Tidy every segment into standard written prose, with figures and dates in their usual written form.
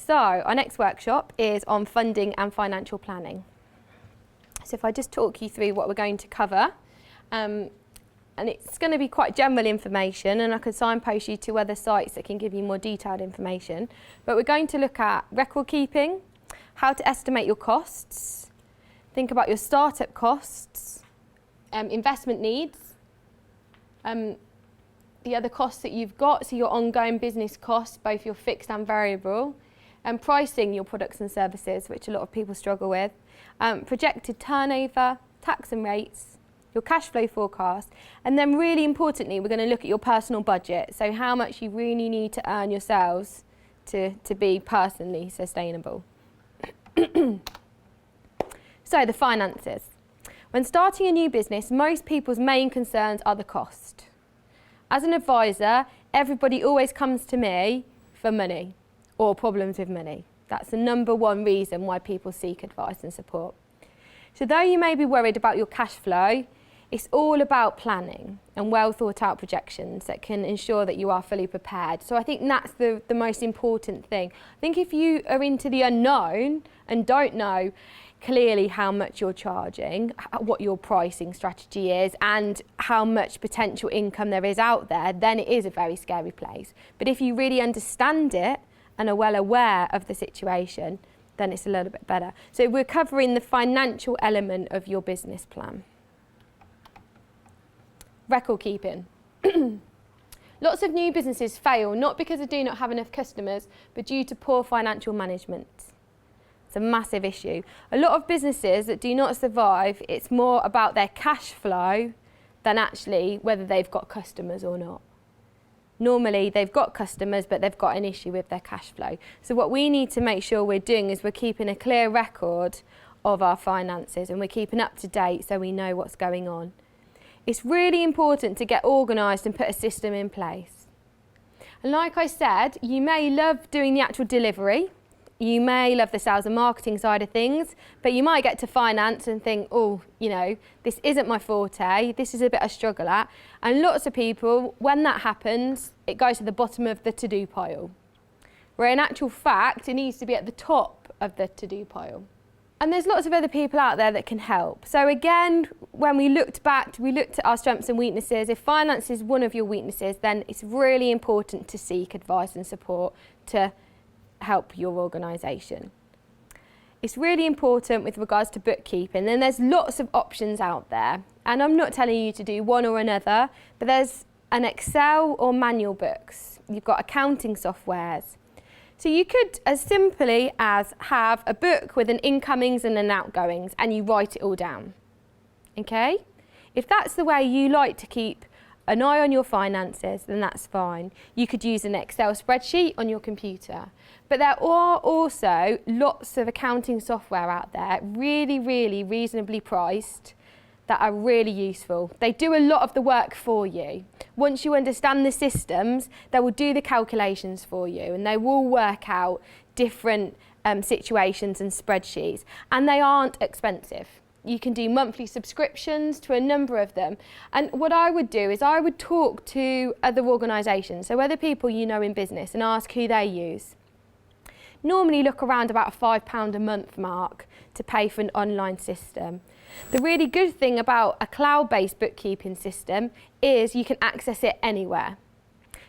So our next workshop is on funding and financial planning. So if I just talk you through what we're going to cover, and it's going to be quite general information, and I can signpost you to other sites that can give you more detailed information. But we're going to look at record keeping, how to estimate your costs, think about your startup costs, investment needs, the other costs that you've got, so your ongoing business costs, both your fixed and variable, and pricing your products and services, which a lot of people struggle with, projected turnover, tax and rates, your cash flow forecast, and then really importantly, we're going to look at your personal budget, so how much you really need to earn yourselves to be personally sustainable. So the finances. When starting a new business, most people's main concerns are the cost. As an advisor, everybody always comes to me for money or problems with money. That's the number one reason why people seek advice and support. So though you may be worried about your cash flow, it's all about planning and well thought out projections that can ensure that you are fully prepared. So I think that's the most important thing. I think if you are into the unknown and don't know clearly how much you're charging, what your pricing strategy is, and how much potential income there is out there, then it is a very scary place. But if you really understand it and are well aware of the situation, then it's a little bit better. So we're covering the financial element of your business plan. Record keeping. Lots of new businesses fail, not because they do not have enough customers, but due to poor financial management. It's a massive issue. A lot of businesses that do not survive, it's more about their cash flow than actually whether they've got customers or not. Normally they've got customers, but they've got an issue with their cash flow. So what we need to make sure we're doing is we're keeping a clear record of our finances and we're keeping up to date so we know what's going on. It's really important to get organised and put a system in place. And like I said, you may love doing the actual delivery. You may love the sales and marketing side of things, but you might get to finance and think, oh, you know, this isn't my forte, this is a bit I struggle at. And lots of people, when that happens, it goes to the bottom of the to-do pile. Where in actual fact, it needs to be at the top of the to-do pile. And there's lots of other people out there that can help. So again, when we looked back, we looked at our strengths and weaknesses. If finance is one of your weaknesses, then it's really important to seek advice and support to help your organisation. It's really important with regards to bookkeeping, and there's lots of options out there, and I'm not telling you to do one or another, but there's an Excel or manual books. You've got accounting softwares. So you could as simply as have a book with an incomings and an outgoings and you write it all down. Okay? If that's the way you like to keep an eye on your finances, then that's fine. You could use an Excel spreadsheet on your computer. But there are also lots of accounting software out there, really, really reasonably priced, that are really useful. They do a lot of the work for you. Once you understand the systems, they will do the calculations for you and they will work out different situations and spreadsheets. And they aren't expensive. You can do monthly subscriptions to a number of them. And what I would do is I would talk to other organisations, so other people you know in business, and ask who they use. Normally look around about a £5 a month mark to pay for an online system. The really good thing about a cloud-based bookkeeping system is you can access it anywhere.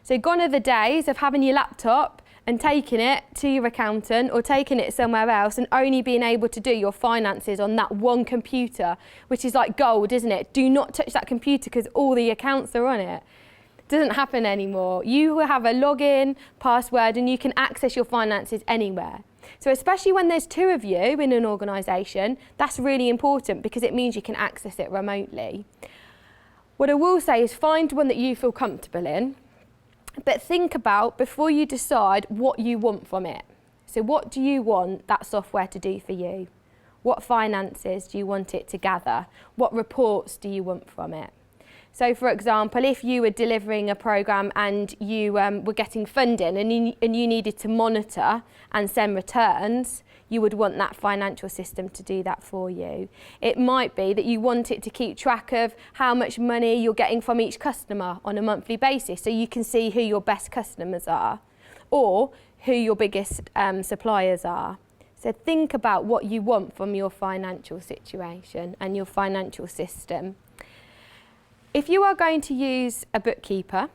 So gone are the days of having your laptop and taking it to your accountant or taking it somewhere else and only being able to do your finances on that one computer, which is like gold, isn't it? Do not touch that computer because all the accounts are on it. It doesn't happen anymore. You will have a login, password, and you can access your finances anywhere. So especially when there's two of you in an organisation, that's really important because it means you can access it remotely. What I will say is find one that you feel comfortable in, but think about before you decide what you want from it. So what do you want that software to do for you? What finances do you want it to gather? What reports do you want from it? So for example, if you were delivering a programme and you were getting funding and you needed to monitor and send returns, you would want that financial system to do that for you. It might be that you want it to keep track of how much money you're getting from each customer on a monthly basis so you can see who your best customers are, or who your biggest suppliers are. So think about what you want from your financial situation and your financial system. If you are going to use a bookkeeper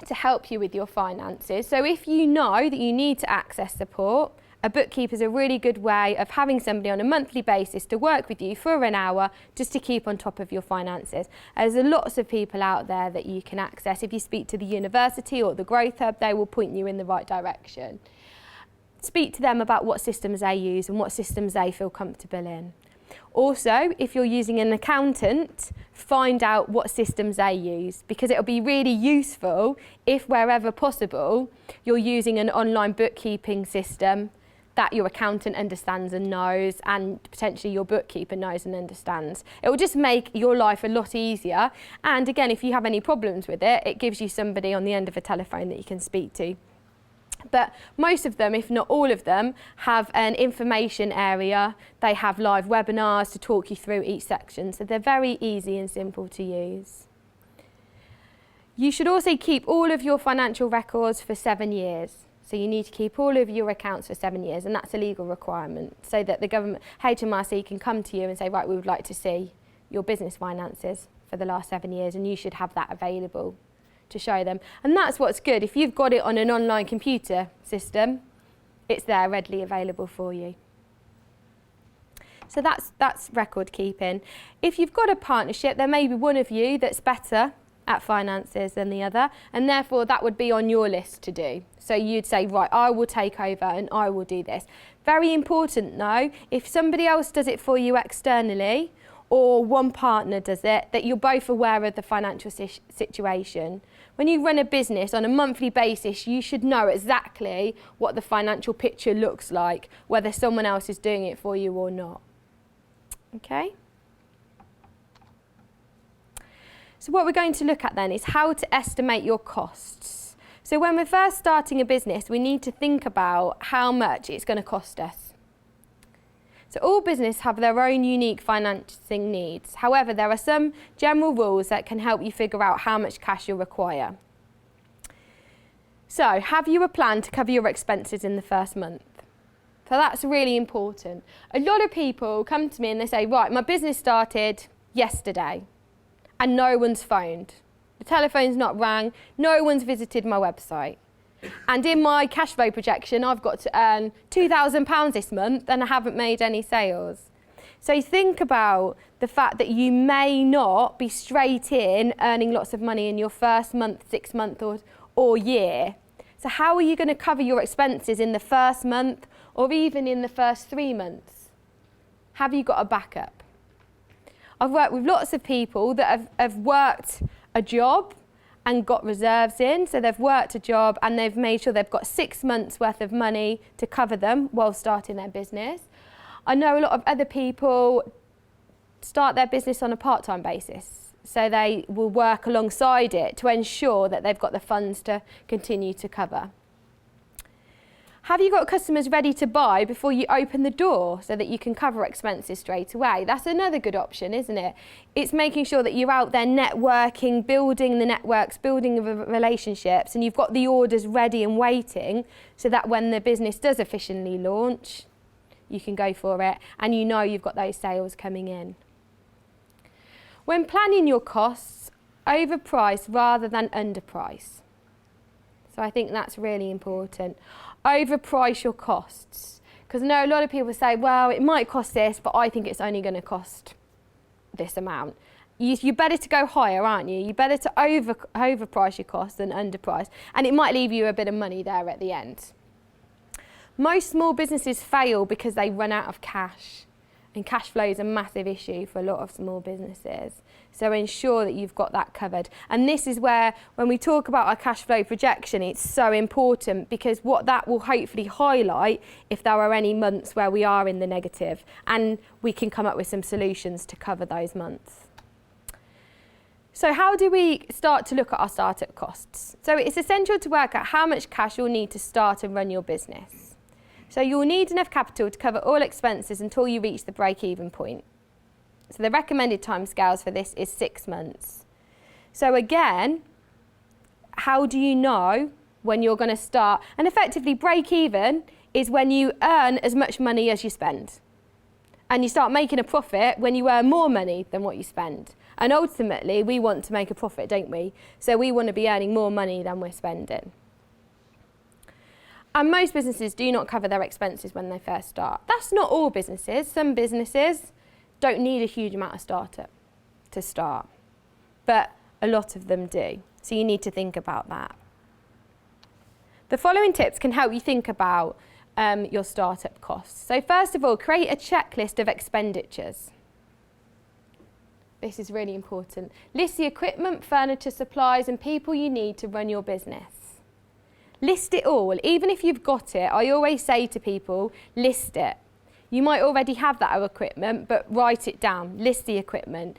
to help you with your finances, so if you know that you need to access support, a bookkeeper is a really good way of having somebody on a monthly basis to work with you for an hour just to keep on top of your finances. There's lots of people out there that you can access. If you speak to the university or the Growth Hub, they will point you in the right direction. Speak to them about what systems they use and what systems they feel comfortable in. Also, if you're using an accountant, find out what systems they use, because it'll be really useful if, wherever possible, you're using an online bookkeeping system that your accountant understands and knows, and potentially your bookkeeper knows and understands. It will just make your life a lot easier. And again, if you have any problems with it, it gives you somebody on the end of a telephone that you can speak to. But most of them, if not all of them, have an information area. They have live webinars to talk you through each section. So they're very easy and simple to use. You should also keep all of your financial records for 7 years. So you need to keep all of your accounts for 7 years, and that's a legal requirement, so that the government, HMRC, can come to you and say, right, we would like to see your business finances for the last 7 years, and you should have that available to show them. And that's what's good. If you've got it on an online computer system, it's there readily available for you. So that's record keeping. If you've got a partnership, there may be one of you that's better at finances than the other, and therefore that would be on your list to do. So you'd say, right, I will take over and I will do this. Very important though, if somebody else does it for you externally, or one partner does it, that you're both aware of the financial situation. When you run a business on a monthly basis, you should know exactly what the financial picture looks like, whether someone else is doing it for you or not. Okay? So what we're going to look at then is how to estimate your costs. So when we're first starting a business, we need to think about how much it's going to cost us. So all businesses have their own unique financing needs. However, there are some general rules that can help you figure out how much cash you'll require. So have you a plan to cover your expenses in the first month? So that's really important. A lot of people come to me and they say, right, my business started yesterday and no one's phoned. The telephone's not rang, no one's visited my website. And in my cash flow projection, I've got to earn £2,000 this month and I haven't made any sales. So think about the fact that you may not be straight in earning lots of money in your first month, 6 month or year. So how are you going to cover your expenses in the first month or even in the first 3 months? Have you got a backup? I've worked with lots of people that have worked a job and got reserves in. So they've worked a job and they've made sure they've got 6 months worth of money to cover them while starting their business. I know a lot of other people start their business on a part-time basis. So they will work alongside it to ensure that they've got the funds to continue to cover. Have you got customers ready to buy before you open the door so that you can cover expenses straight away? That's another good option, isn't it? It's making sure that you're out there networking, building the networks, building the relationships, and you've got the orders ready and waiting so that when the business does officially launch, you can go for it and you know you've got those sales coming in. When planning your costs, overprice rather than underprice. So I think that's really important. Overprice your costs. Because I know a lot of people say, well, it might cost this, but I think it's only going to cost this amount. You're better to go higher, aren't you? You're better to overprice your costs than underprice. And it might leave you a bit of money there at the end. Most small businesses fail because they run out of cash. And cash flow is a massive issue for a lot of small businesses. So ensure that you've got that covered. And this is where, when we talk about our cash flow projection, it's so important, because what that will hopefully highlight if there are any months where we are in the negative, and we can come up with some solutions to cover those months. So how do we start to look at our startup costs? So it's essential to work out how much cash you'll need to start and run your business. So you'll need enough capital to cover all expenses until you reach the break-even point. So the recommended timescales for this is 6 months. So again, how do you know when you're going to start. And effectively, break even is when you earn as much money as you spend. And you start making a profit when you earn more money than what you spend. And ultimately, we want to make a profit, don't we? So we want to be earning more money than we're spending. And most businesses do not cover their expenses when they first start. That's not all businesses. Some businesses don't need a huge amount of startup to start, but a lot of them do. So you need to think about that. The following tips can help you think about your startup costs. So first of all, create a checklist of expenditures. This is really important. List the equipment, furniture, supplies, and people you need to run your business. List it all. Even if you've got it, I always say to people, list it. You might already have that equipment, but write it down. List the equipment.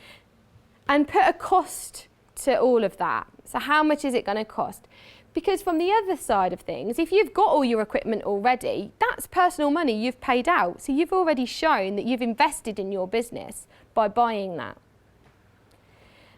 And put a cost to all of that. So how much is it going to cost? Because from the other side of things, if you've got all your equipment already, that's personal money you've paid out. So you've already shown that you've invested in your business by buying that.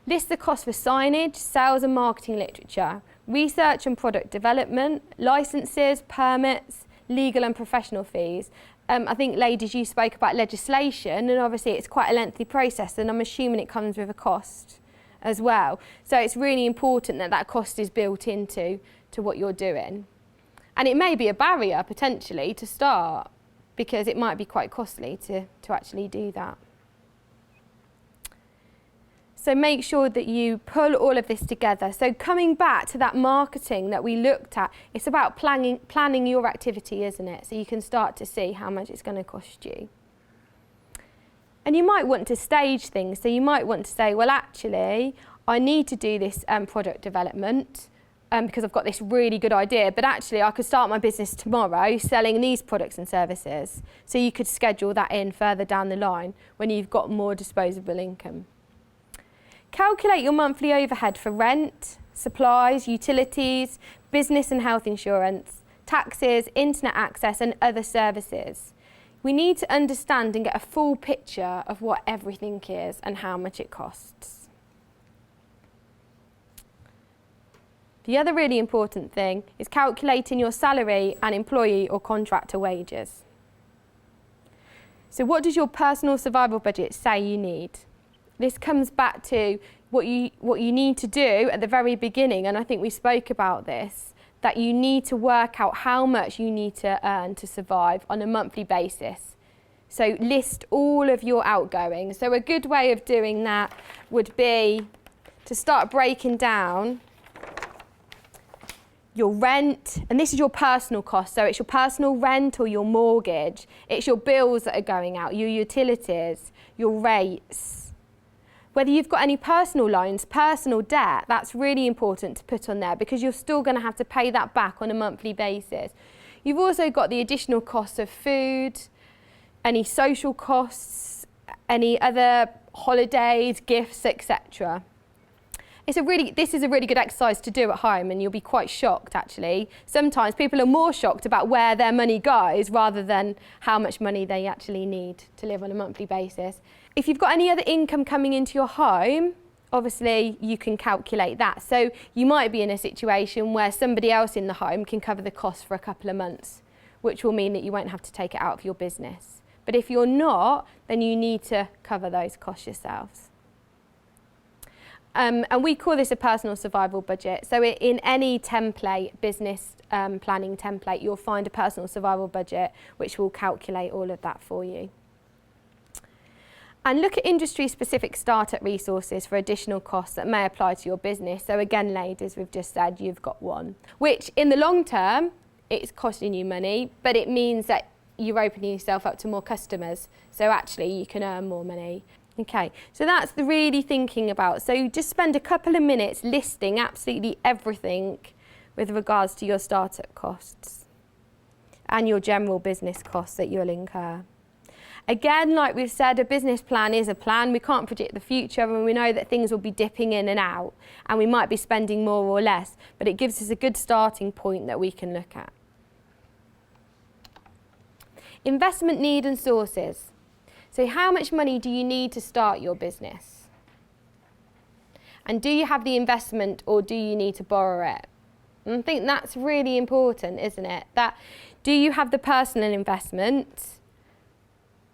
List the cost for signage, sales and marketing literature, research and product development, licenses, permits, legal and professional fees. I think, ladies, you spoke about legislation, and obviously it's quite a lengthy process, and I'm assuming it comes with a cost as well. So it's really important that that cost is built into what you're doing. And it may be a barrier, potentially, to start, because it might be quite costly to actually do that. So make sure that you pull all of this together. So coming back to that marketing that we looked at, it's about planning your activity, isn't it? So you can start to see how much it's going to cost you. And you might want to stage things. So you might want to say, well, actually, I need to do this product development because I've got this really good idea. But actually, I could start my business tomorrow selling these products and services. So you could schedule that in further down the line when you've got more disposable income. Calculate your monthly overhead for rent, supplies, utilities, business and health insurance, taxes, internet access and other services. We need to understand and get a full picture of what everything is and how much it costs. The other really important thing is calculating your salary and employee or contractor wages. So what does your personal survival budget say you need? This comes back to what you need to do at the very beginning, and I think we spoke about this, that you need to work out how much you need to earn to survive on a monthly basis. So list all of your outgoings. So a good way of doing that would be to start breaking down your rent, and this is your personal cost, so it's your personal rent or your mortgage, it's your bills that are going out, your utilities, your rates. Whether you've got any personal loans, personal debt, that's really important to put on there because you're still going to have to pay that back on a monthly basis. You've also got the additional costs of food, any social costs, any other holidays, gifts, etc. This is a really good exercise to do at home, and you'll be quite shocked actually. Sometimes people are more shocked about where their money goes rather than how much money they actually need to live on a monthly basis. If you've got any other income coming into your home, obviously you can calculate that. So you might be in a situation where somebody else in the home can cover the cost for a couple of months, which will mean that you won't have to take it out of your business. But if you're not, then you need to cover those costs yourselves. And we call this a personal survival budget. So in any template, business planning template, you'll find a personal survival budget which will calculate all of that for you. And look at industry-specific startup resources for additional costs that may apply to your business. So again, ladies, we've just said you've got one, which in the long term, it's costing you money, but it means that you're opening yourself up to more customers. So actually, you can earn more money. Okay, so that's the really thinking about. So just spend a couple of minutes listing absolutely everything with regards to your startup costs and your general business costs that you'll incur. Again, like we've said, a business plan is a plan. We can't predict the future, and we know that things will be dipping in and out, and we might be spending more or less, but it gives us a good starting point that we can look at. Investment need and sources. So how much money do you need to start your business? And do you have the investment, or do you need to borrow it? And I think that's really important, isn't it? That, do you have the personal investment?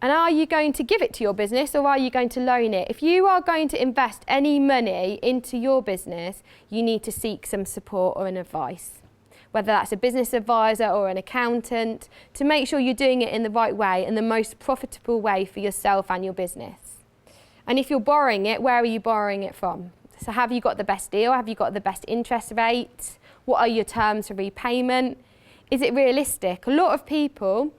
And are you going to give it to your business, or are you going to loan it? If you are going to invest any money into your business, you need to seek some support or an advice, whether that's a business advisor or an accountant, to make sure you're doing it in the right way and the most profitable way for yourself and your business. And if you're borrowing it, where are you borrowing it from? So have you got the best deal? Have you got the best interest rate? What are your terms for repayment? Is it realistic? A lot of people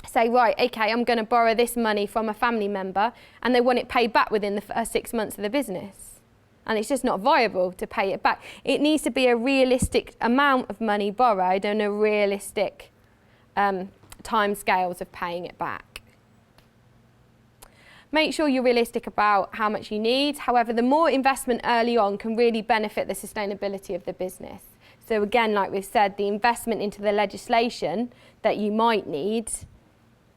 say, right, okay, I'm going to borrow this money from a family member, and they want it paid back within the first 6 months of the business. And it's just not viable to pay it back. It needs to be a realistic amount of money borrowed and a realistic time scales of paying it back. Make sure you're realistic about how much you need. However, the more investment early on can really benefit the sustainability of the business. So again, like we've said, the investment into the legislation that you might need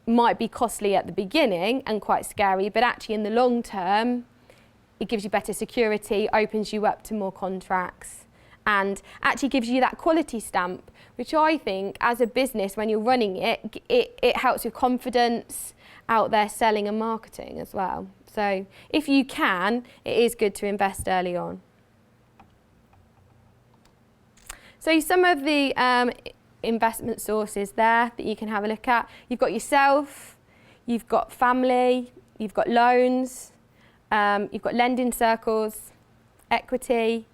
might be costly at the beginning and quite scary, but actually in the long term, it gives you better security, opens you up to more contracts, and actually gives you that quality stamp, which I think as a business, when you're running it, it helps with confidence out there selling and marketing as well. So if you can, it is good to invest early on. So some of the investment sources there that you can have a look at. You've got yourself, you've got family, you've got loans, you've got lending circles, equity.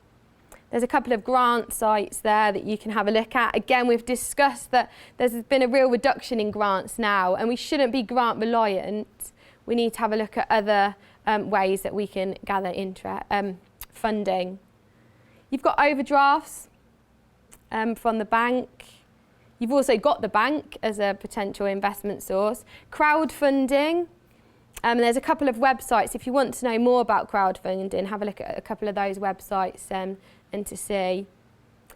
There's a couple of grant sites there that you can have a look at. Again, we've discussed that there's been a real reduction in grants now, and we shouldn't be grant reliant. We need to have a look at other ways that we can gather funding. You've got overdrafts from the bank. You've also got the bank as a potential investment source. Crowdfunding. There's a couple of websites. If you want to know more about crowdfunding, have a look at a couple of those websites and to see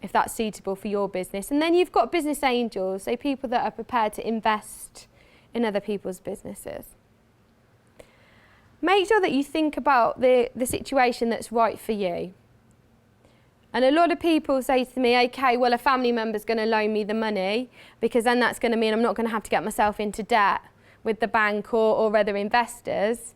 if that's suitable for your business. And then you've got business angels, so people that are prepared to invest in other people's businesses. Make sure that you think about the situation that's right for you. And a lot of people say to me, okay, well, a family member's going to loan me the money, because then that's going to mean I'm not going to have to get myself into debt with the bank or other investors.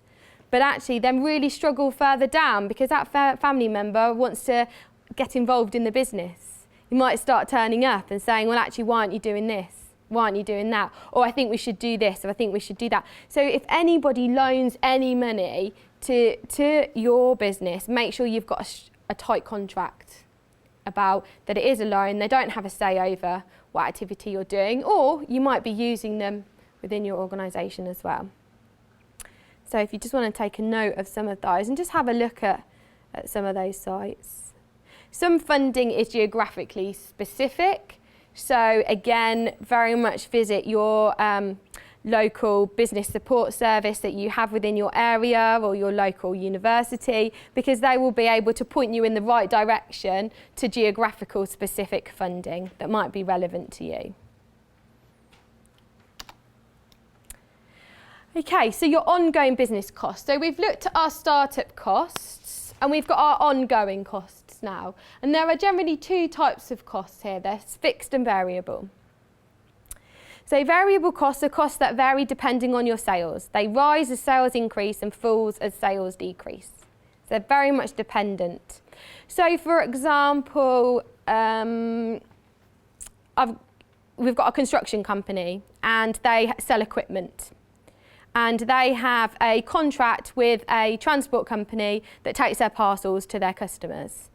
But actually, then really struggle further down, because that family member wants to get involved in the business. You might start turning up and saying, well, actually, why aren't you doing this? Why aren't you doing that? Or I think we should do this, or I think we should do that. So if anybody loans any money to your business, make sure you've got a tight contract about that it is a loan. They don't have a say over what activity you're doing, or you might be using them within your organisation as well. So if you just want to take a note of some of those and just have a look at some of those sites. Some funding is geographically specific. So again, very much visit your local business support service that you have within your area or your local university, because they will be able to point you in the right direction to geographical specific funding that might be relevant to you. Okay, so your ongoing business costs. So we've looked at our startup costs and we've got our ongoing costs now. And there are generally two types of costs here. There's fixed and variable. So variable costs are costs that vary depending on your sales. They rise as sales increase and falls as sales decrease. So they're very much dependent. So for example, we've got a construction company and they sell equipment. And they have a contract with a transport company that takes their parcels to their customers.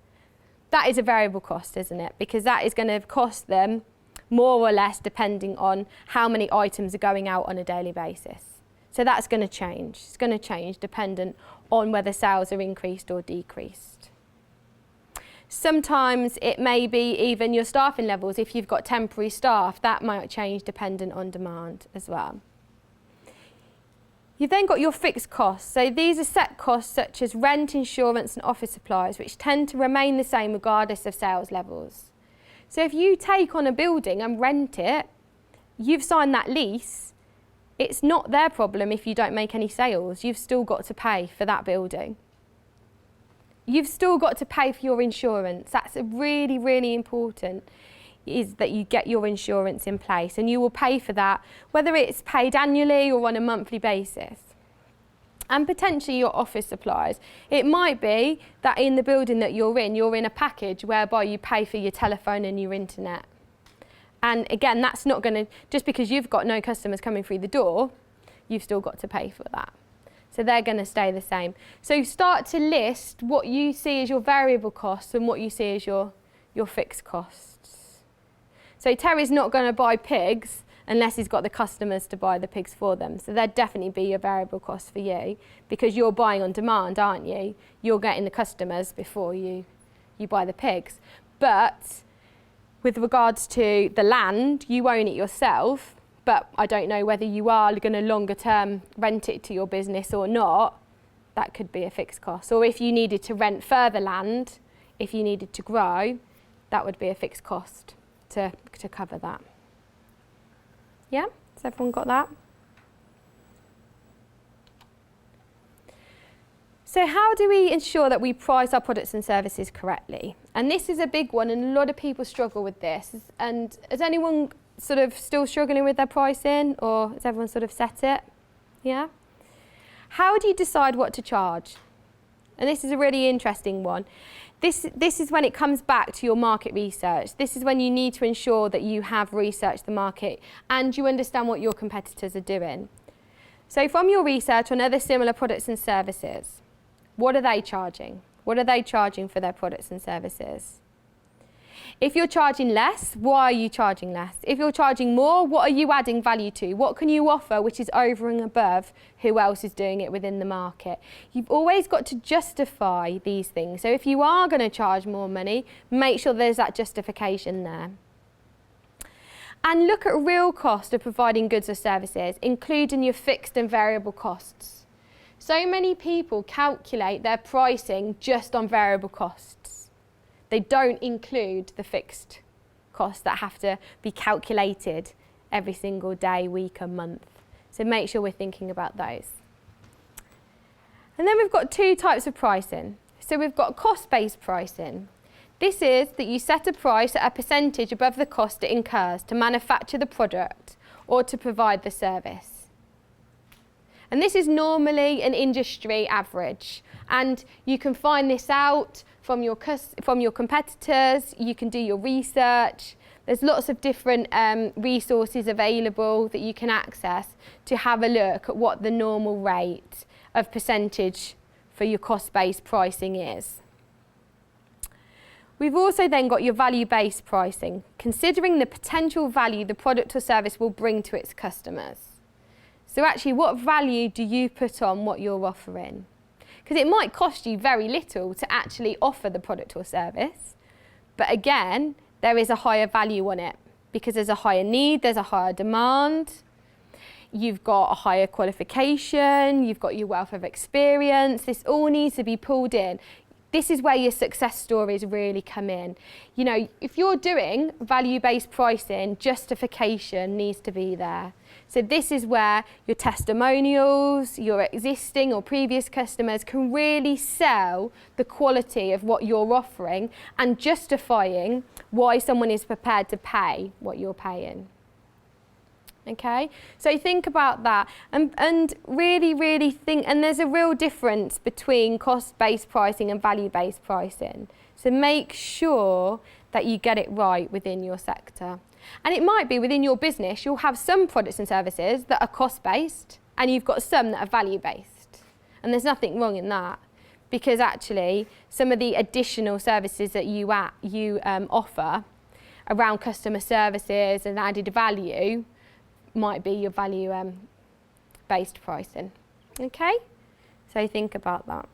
That is a variable cost, isn't it? Because that is going to cost them more or less depending on how many items are going out on a daily basis. So that's going to change. It's going to change dependent on whether sales are increased or decreased. Sometimes it may be even your staffing levels. If you've got temporary staff, that might change dependent on demand as well. You've then got your fixed costs. So these are set costs such as rent, insurance and office supplies, which tend to remain the same regardless of sales levels. So if you take on a building and rent it, you've signed that lease, it's not their problem if you don't make any sales. You've still got to pay for that building. you've still got to pay for your insurance. That's a really, really important, is that you get your insurance in place, and you will pay for that, whether it's paid annually or on a monthly basis. And potentially your office supplies. It might be that in the building that you're in a package whereby you pay for your telephone and your internet. And again, that's not going to, just because you've got no customers coming through the door, you've still got to pay for that. So they're going to stay the same. So start to list what you see as your variable costs and what you see as your fixed costs. So Terry's not going to buy pigs unless he's got the customers to buy the pigs for them. So there'd definitely be a variable cost for you, because you're buying on demand, aren't you? You're getting the customers before you buy the pigs. But with regards to the land, you own it yourself, but I don't know whether you are going to longer term rent it to your business or not. That could be a fixed cost. Or if you needed to rent further land, if you needed to grow, that would be a fixed cost to cover that. Yeah? Has everyone got that? So how do we ensure that we price our products and services correctly? And this is a big one, and a lot of people struggle with this. And is anyone sort of still struggling with their pricing, or has everyone sort of set it? Yeah? How do you decide what to charge? And this is a really interesting one. This is when it comes back to your market research. This is when you need to ensure that you have researched the market and you understand what your competitors are doing. So from your research on other similar products and services, what are they charging? What are they charging for their products and services? If you're charging less, why are you charging less? If you're charging more, what are you adding value to? What can you offer which is over and above who else is doing it within the market? You've always got to justify these things. So if you are going to charge more money, make sure there's that justification there. And look at real cost of providing goods or services, including your fixed and variable costs. So many people calculate their pricing just on variable costs. They don't include the fixed costs that have to be calculated every single day, week and month. So make sure we're thinking about those. And then we've got two types of pricing. So we've got cost-based pricing. This is that you set a price at a percentage above the cost it incurs to manufacture the product or to provide the service. And this is normally an industry average. And you can find this out from your competitors. You can do your research. There's lots of different resources available that you can access to have a look at what the normal rate of percentage for your cost-based pricing is. We've also then got your value-based pricing, considering the potential value the product or service will bring to its customers. So actually, what value do you put on what you're offering? Because it might cost you very little to actually offer the product or service. But again, there is a higher value on it because there's a higher need, there's a higher demand. You've got a higher qualification, you've got your wealth of experience. This all needs to be pulled in. This is where your success stories really come in. You know, if you're doing value-based pricing, justification needs to be there. So this is where your testimonials, your existing or previous customers can really sell the quality of what you're offering and justifying why someone is prepared to pay what you're paying. Okay, so think about that and really think, and there's a real difference between cost-based pricing and value-based pricing. So make sure that you get it right within your sector. And it might be within your business, you'll have some products and services that are cost-based and you've got some that are value-based. And there's nothing wrong in that, because actually some of the additional services that you offer around customer services and added value might be your value-based pricing. Okay? So think about that.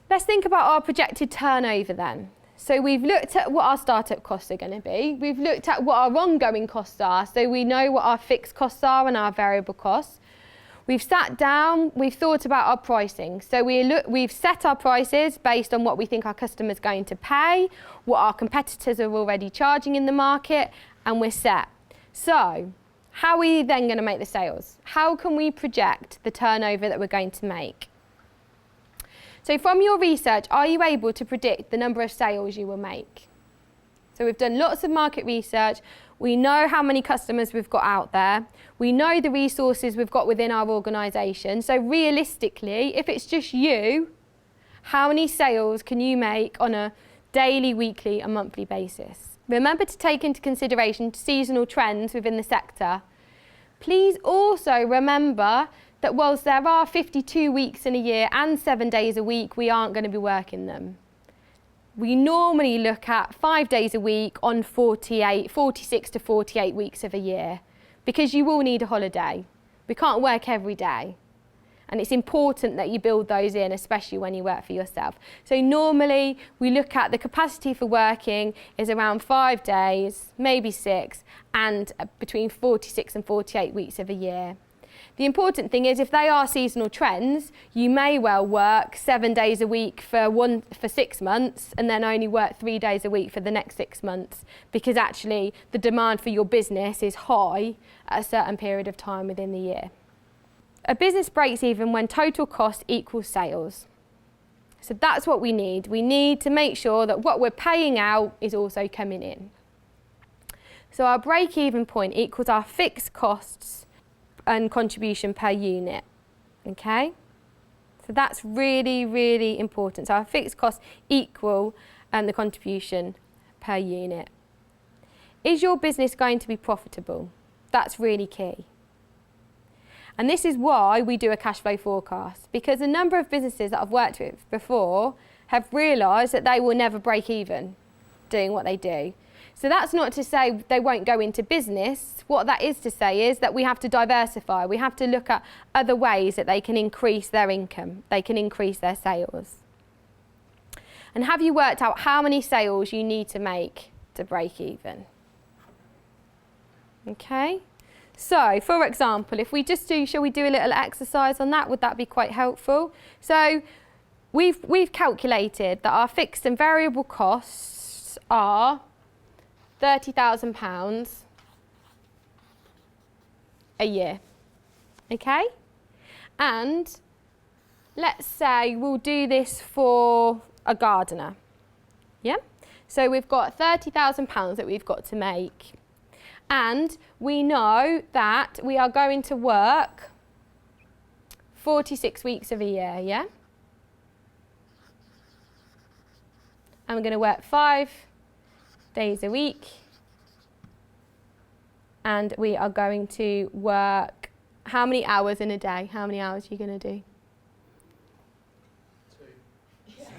Let's think about our projected turnover then. So we've looked at what our startup costs are going to be. We've looked at what our ongoing costs are, so we know what our fixed costs are and our variable costs. We've sat down, we've thought about our pricing. So we've set our prices based on what we think our customer's going to pay, what our competitors are already charging in the market, and we're set. So how are we then going to make the sales? How can we project the turnover that we're going to make? So from your research, are you able to predict the number of sales you will make? So we've done lots of market research. We know how many customers we've got out there. We know the resources we've got within our organisation. So realistically, if it's just you, how many sales can you make on a daily, weekly and monthly basis? Remember to take into consideration seasonal trends within the sector. Please also remember that whilst there are 52 weeks in a year and 7 days a week, we aren't going to be working them. We normally look at 5 days a week on 46 to 48 weeks of a year, because you will need a holiday. We can't work every day. And it's important that you build those in, especially when you work for yourself. So normally we look at the capacity for working is around 5 days, maybe 6, and between 46 and 48 weeks of a year. The important thing is if they are seasonal trends, you may well work 7 days a week for 6 months and then only work 3 days a week for the next 6 months, because actually the demand for your business is high at a certain period of time within the year. A business breaks even when total cost equals sales. So that's what we need. We need to make sure that what we're paying out is also coming in. So our break-even point equals our fixed costs and contribution per unit, okay? So that's really, really important. So our fixed costs equal the contribution per unit. Is your business going to be profitable? That's really key. And this is why we do a cash flow forecast, because a number of businesses that I've worked with before have realised that they will never break even doing what they do. So that's not to say they won't go into business. What that is to say is that we have to diversify. We have to look at other ways that they can increase their income, they can increase their sales. And have you worked out how many sales you need to make to break even? Okay. So, for example, if we just do, shall we do a little exercise on that? Would that be quite helpful? So, we've calculated that our fixed and variable costs are £30,000 a year, okay? And let's say we'll do this for a gardener, yeah? So we've got £30,000 that we've got to make. And we know that we are going to work 46 weeks of a year, yeah? And we're going to work 5 days a week. And we are going to work how many hours in a day? How many hours are you going to do?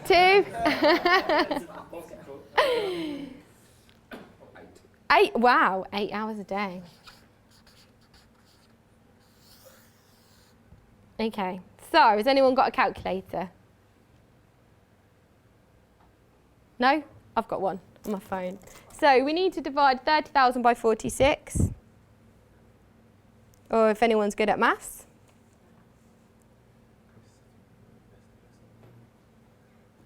2. 8, wow, 8 hours a day. Okay, so has anyone got a calculator? No? I've got one on my phone. So we need to divide 30,000 by 46. Or if anyone's good at maths.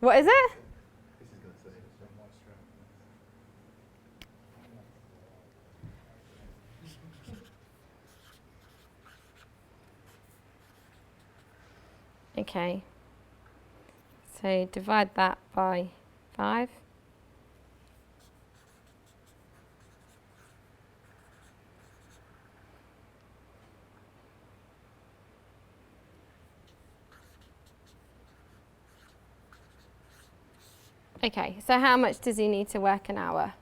What is it? Okay, so divide that by 5. Okay, so how much does he need to work an hour?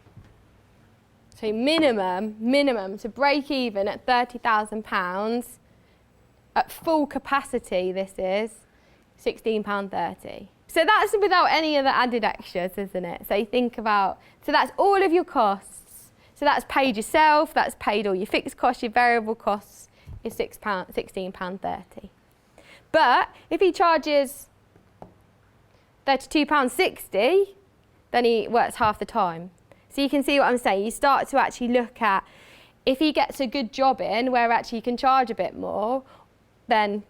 So minimum to break even at £30,000 at full capacity, this is £16.30. So that's without any of the added extras, isn't it? So you think about, so that's all of your costs. So that's paid yourself, that's paid all your fixed costs, your variable costs is £16.30. But if he charges £32.60, then he works half the time. So you can see what I'm saying. You start to actually look at, if he gets a good job in where actually you can charge a bit more, then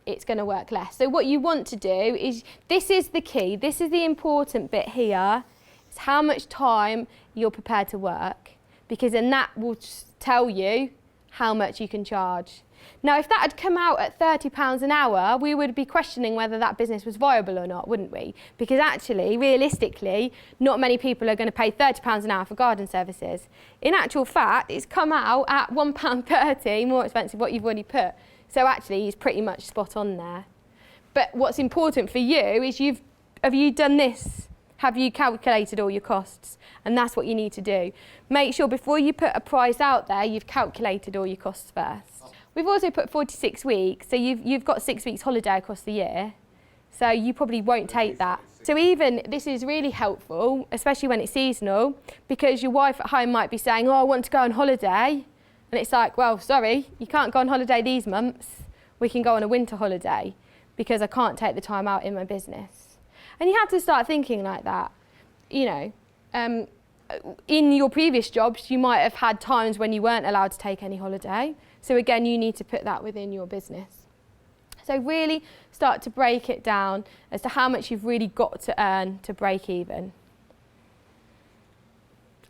it's going to work less. So what you want to do is, this is the key, this is the important bit here, is how much time you're prepared to work, because then that will tell you how much you can charge. Now, if that had come out at £30 an hour, we would be questioning whether that business was viable or not, wouldn't we? Because actually, realistically, not many people are going to pay £30 an hour for garden services. In actual fact, it's come out at £1.30 more expensive what you've already put. So actually, he's pretty much spot on there. But what's important for you is have you done this? Have you calculated all your costs? And that's what you need to do. Make sure before you put a price out there, you've calculated all your costs first. We've also put 46 weeks, so you've got 6 weeks holiday across the year. So you probably won't take that. So even this is really helpful, especially when it's seasonal, because your wife at home might be saying, oh, I want to go on holiday. And it's like, well, sorry, you can't go on holiday these months. We can go on a winter holiday because I can't take the time out in my business. And you have to start thinking like that. You know, in your previous jobs, you might have had times when you weren't allowed to take any holiday. So again, you need to put that within your business. So really start to break it down as to how much you've really got to earn to break even.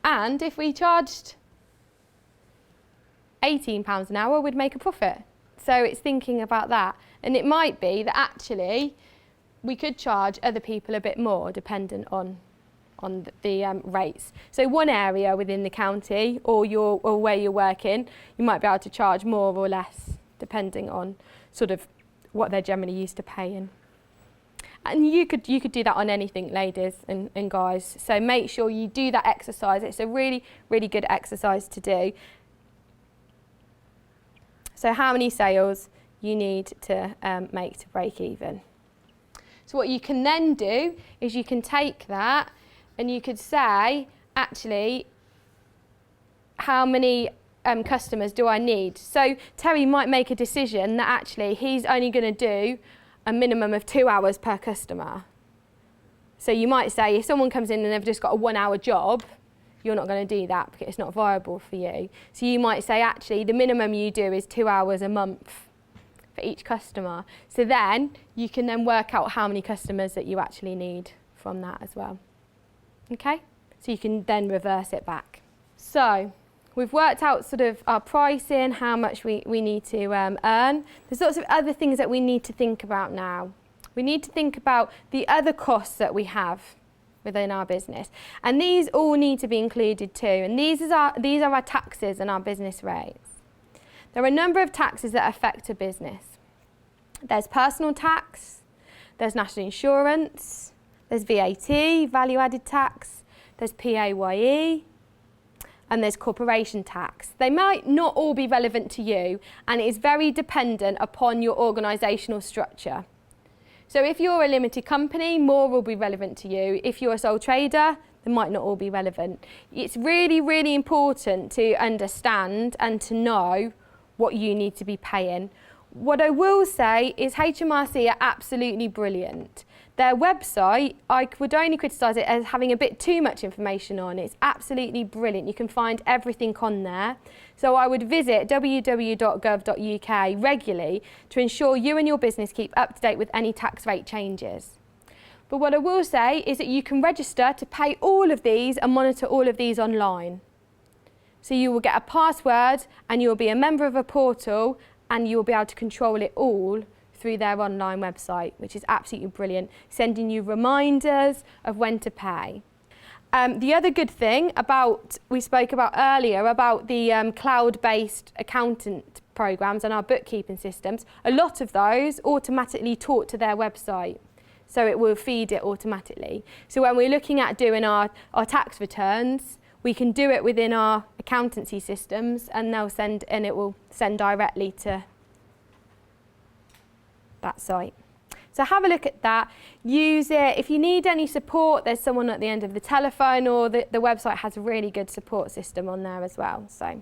And if we charged £18 an hour, we'd make a profit. So it's thinking about that. And it might be that actually we could charge other people a bit more dependent on the rates. So one area within the county or where you're working, you might be able to charge more or less depending on sort of what they're generally used to paying. And you could do that on anything, ladies and guys. So make sure you do that exercise. It's a really, really good exercise to do. So how many sales you need to make to break even. So what you can then do is you can take that and you could say, actually, how many customers do I need? So Terry might make a decision that actually he's only going to do a minimum of 2 hours per customer. So you might say if someone comes in and they've just got a 1 hour job, you're not going to do that because it's not viable for you. So you might say actually the minimum you do is 2 hours a month for each customer. So then you can then work out how many customers that you actually need from that as well. Okay? So you can then reverse it back. So we've worked out sort of our pricing, how much we need to earn. There's lots of other things that we need to think about now. We need to think about the other costs that we have within our business. And these all need to be included too. And these are our taxes and our business rates. There are a number of taxes that affect a business. There's personal tax, there's national insurance, there's VAT, value added tax, there's PAYE, and there's corporation tax. They might not all be relevant to you, and it is very dependent upon your organisational structure. So if you're a limited company, more will be relevant to you. If you're a sole trader, they might not all be relevant. It's really, really important to understand and to know what you need to be paying. What I will say is HMRC are absolutely brilliant. Their website, I would only criticise it as having a bit too much information on. It's absolutely brilliant. You can find everything on there. So I would visit www.gov.uk regularly to ensure you and your business keep up to date with any tax rate changes. But what I will say is that you can register to pay all of these and monitor all of these online. So you will get a password and you will be a member of a portal and you will be able to control it all through their online website, which is absolutely brilliant, sending you reminders of when to pay. The other good thing we spoke about earlier about the cloud-based accountant programs and our bookkeeping systems, a lot of those automatically talk to their website. So it will feed it automatically. So when we're looking at doing our tax returns, we can do it within our accountancy systems and it will send directly to that site. So have a look at that, use it. If you need any support, there's someone at the end of the telephone, or the website has a really good support system on there as well. So,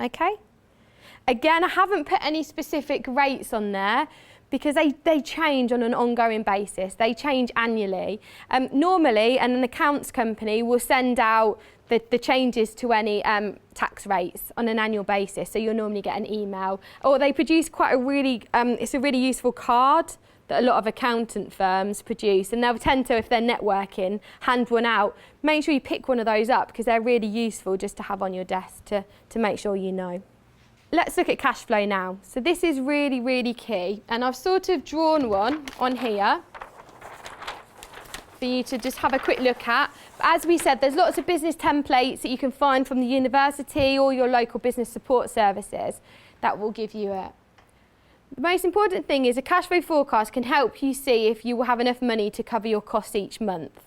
okay. Again, I haven't put any specific rates on there because they change on an ongoing basis. They change annually. Normally, an accounts company will send out the changes to any tax rates on an annual basis. So you'll normally get an email, or they produce quite it's a really useful card that a lot of accountant firms produce, and they'll tend to, if they're networking, hand one out. Make sure you pick one of those up because they're really useful just to have on your desk to make sure you know. let's look at cash flow now. So this is really, really key. And I've sort of drawn one on here for you to just have a quick look at. But as we said, there's lots of business templates that you can find from the university or your local business support services that will give you it. The most important thing is a cash flow forecast can help you see if you will have enough money to cover your costs each month.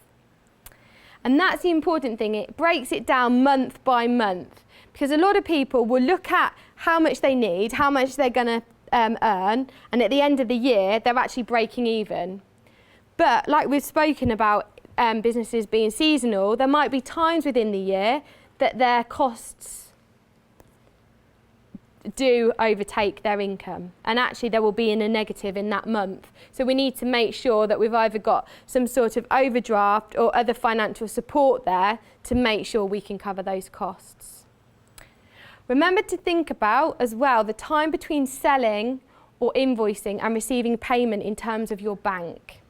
And that's the important thing. It breaks it down month by month, because a lot of people will look at how much they need, how much they're going to earn, and at the end of the year, they're actually breaking even. But like we've spoken about businesses being seasonal, there might be times within the year that their costs do overtake their income, and actually there will be in a negative in that month. So we need to make sure that we've either got some sort of overdraft or other financial support there to make sure we can cover those costs. Remember to think about as well the time between selling or invoicing and receiving payment in terms of your bank.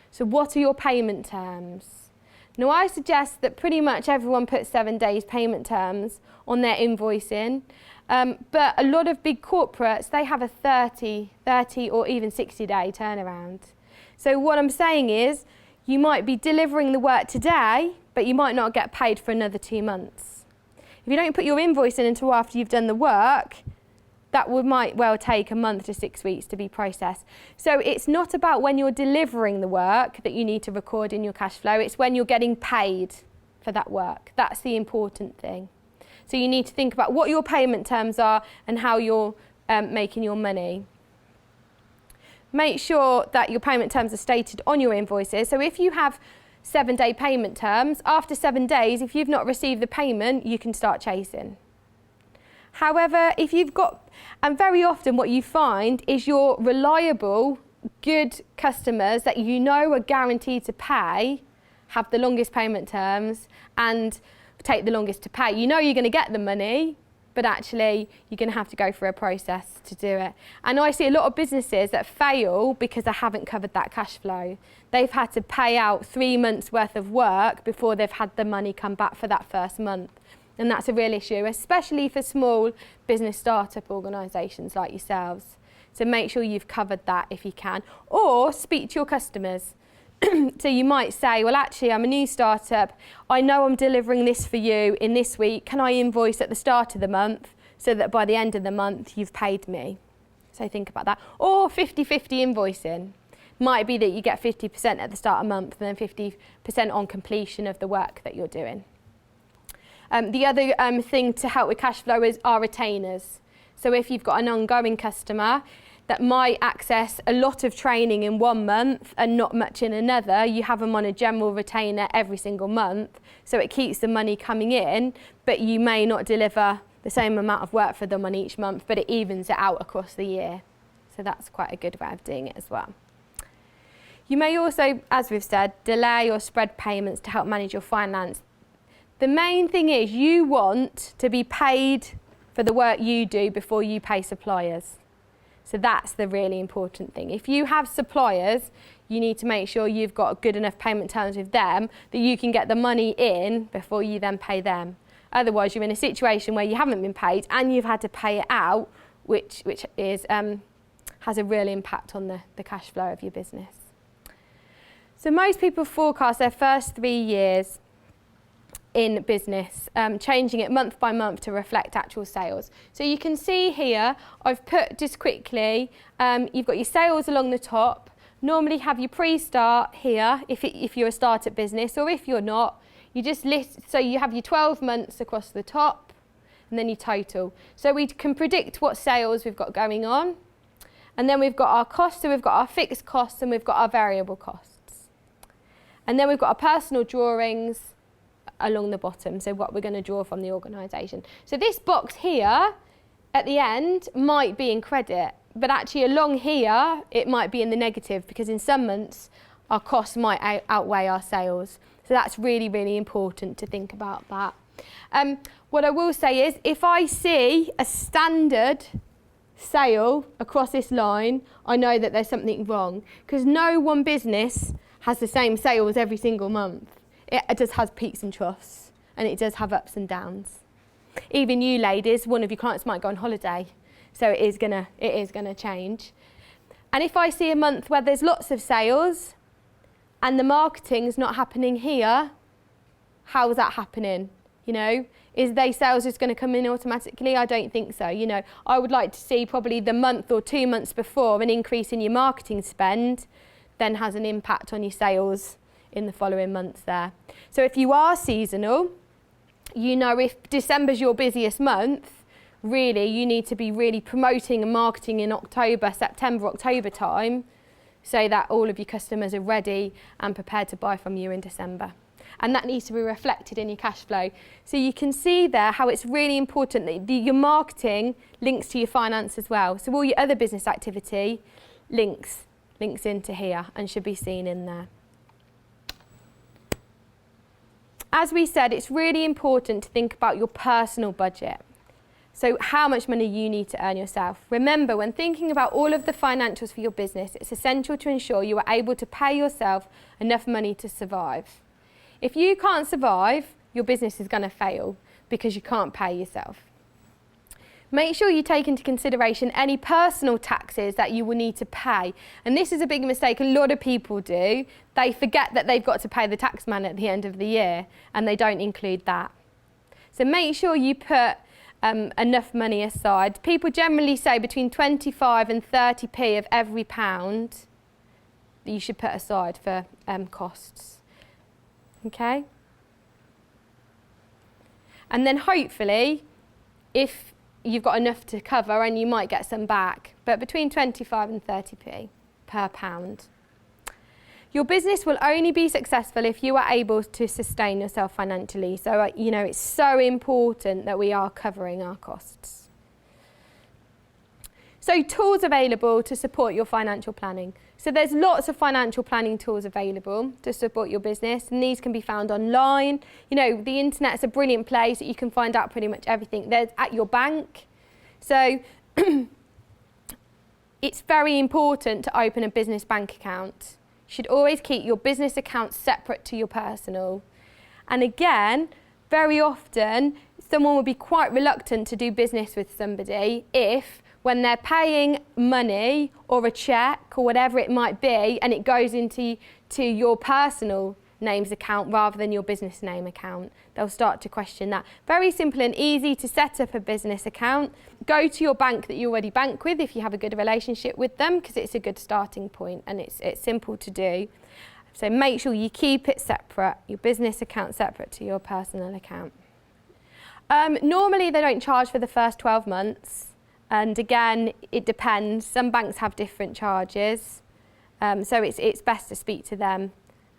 So what are your payment terms? Now I suggest that pretty much everyone puts 7 days payment terms on their invoicing. But a lot of big corporates, they have a 30 or even 60-day turnaround. So what I'm saying is, you might be delivering the work today, but you might not get paid for another 2 months. If you don't put your invoice in until after you've done the work, that might well take a month to 6 weeks to be processed. So it's not about when you're delivering the work that you need to record in your cash flow, it's when you're getting paid for that work. That's the important thing. So you need to think about what your payment terms are and how you're making your money. Make sure that your payment terms are stated on your invoices. So if you have 7-day payment terms, after 7 days, if you've not received the payment, you can start chasing. However, if you've got, and very often what you find is your reliable, good customers that you know are guaranteed to pay have the longest payment terms and take the longest to pay. You know you're going to get the money, but actually you're going to have to go through a process to do it. And I see a lot of businesses that fail because they haven't covered that cash flow. They've had to pay out 3 months worth of work before they've had the money come back for that first month. And that's a real issue, especially for small business startup organisations like yourselves. So make sure you've covered that if you can. Or speak to your customers. So you might say, well, actually, I'm a new startup. I know I'm delivering this for you in this week. Can I invoice at the start of the month so that by the end of the month you've paid me? So think about that. Or 50-50 invoicing. Might be that you get 50% at the start of the month and then 50% on completion of the work that you're doing. The other thing to help with cash flow is our retainers. So if you've got an ongoing customer that might access a lot of training in 1 month and not much in another, you have them on a general retainer every single month, so it keeps the money coming in, but you may not deliver the same amount of work for them on each month, but it evens it out across the year. So that's quite a good way of doing it as well. You may also, as we've said, delay or spread payments to help manage your finance. The main thing is you want to be paid for the work you do before you pay suppliers. So that's the really important thing. If you have suppliers, you need to make sure you've got good enough payment terms with them that you can get the money in before you then pay them. Otherwise, you're in a situation where you haven't been paid and you've had to pay it out, which is, has a real impact on the cash flow of your business. So most people forecast their first 3 years in business, changing it month by month to reflect actual sales. So you can see here, I've put just quickly, you've got your sales along the top. Normally have your pre-start here, if you're a startup business, or if you're not, you just list, so you have your 12 months across the top, and then your total. So we can predict what sales we've got going on, and then we've got our costs, so we've got our fixed costs, and we've got our variable costs. And then we've got our personal drawings along the bottom, so what we're going to draw from the organisation. So this box here at the end might be in credit, but actually along here it might be in the negative, because in some months our costs might outweigh our sales. So that's really, really important to think about that. What I will say is, if I see a standard sale across this line, I know that there's something wrong, because no one business has the same sales every single month. It just has peaks and troughs, and it does have ups and downs. Even you ladies, one of your clients might go on holiday, So it is gonna change. And if I see a month where there's lots of sales and the marketing's not happening here, how is that happening? You know, is they sales just going to come in automatically? I don't think so. You know, I would like to see probably the month or 2 months before an increase in your marketing spend then has an impact on your sales in the following months there. So if you are seasonal, you know, if December's your busiest month, really you need to be really promoting and marketing in September, October time, so that all of your customers are ready and prepared to buy from you in December. And that needs to be reflected in your cash flow. So you can see there how it's really important that your marketing links to your finance as well. So all your other business activity links into here and should be seen in there. As we said, it's really important to think about your personal budget. So how much money you need to earn yourself. Remember, when thinking about all of the financials for your business, it's essential to ensure you are able to pay yourself enough money to survive. If you can't survive, your business is going to fail because you can't pay yourself. Make sure you take into consideration any personal taxes that you will need to pay. And this is a big mistake a lot of people do. They forget that they've got to pay the tax man at the end of the year and they don't include that. So make sure you put enough money aside. People generally say between 25 and 30p of every pound that you should put aside for costs. Okay? And then hopefully, if you've got enough to cover, and you might get some back, but between 25 and 30p per pound. Your business will only be successful if you are able to sustain yourself financially. So, you know, it's so important that we are covering our costs. So tools available to support your financial planning. So there's lots of financial planning tools available to support your business, and these can be found online. You know, the internet's a brilliant place that you can find out pretty much everything. There's at your bank. So it's very important to open a business bank account. You should always keep your business account separate to your personal. And again, very often, someone will be quite reluctant to do business with somebody if, when they're paying money or a cheque or whatever it might be, and it goes into your personal name's account rather than your business name account, they'll start to question that. Very simple and easy to set up a business account. Go to your bank that you already bank with if you have a good relationship with them, because it's a good starting point and it's simple to do. So make sure you keep it separate, your business account separate to your personal account. Normally they don't charge for the first 12 months. And again, it depends. Some banks have different charges. So it's best to speak to them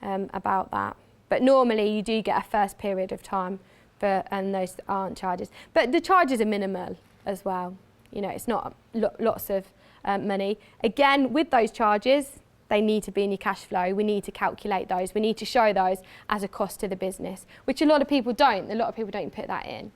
about that. But normally you do get a first period of time, and those aren't charges. But the charges are minimal as well. You know, it's not lots of money. Again, with those charges, they need to be in your cash flow. We need to calculate those. We need to show those as a cost to the business, which a lot of people don't. A lot of people don't put that in.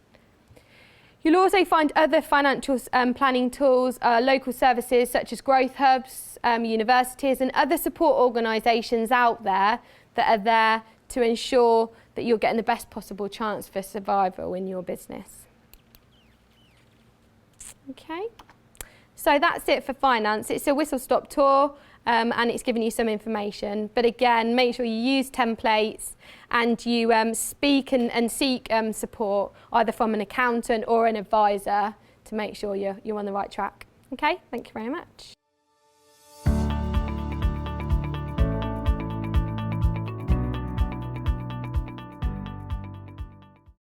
You'll also find other financial planning tools, local services such as growth hubs, universities and other support organisations out there that are there to ensure that you're getting the best possible chance for survival in your business. Okay, so that's it for finance. It's a whistle-stop tour and it's giving you some information. But again, make sure you use templates and you speak and seek support either from an accountant or an advisor to make sure you're on the right track. Okay, thank you very much.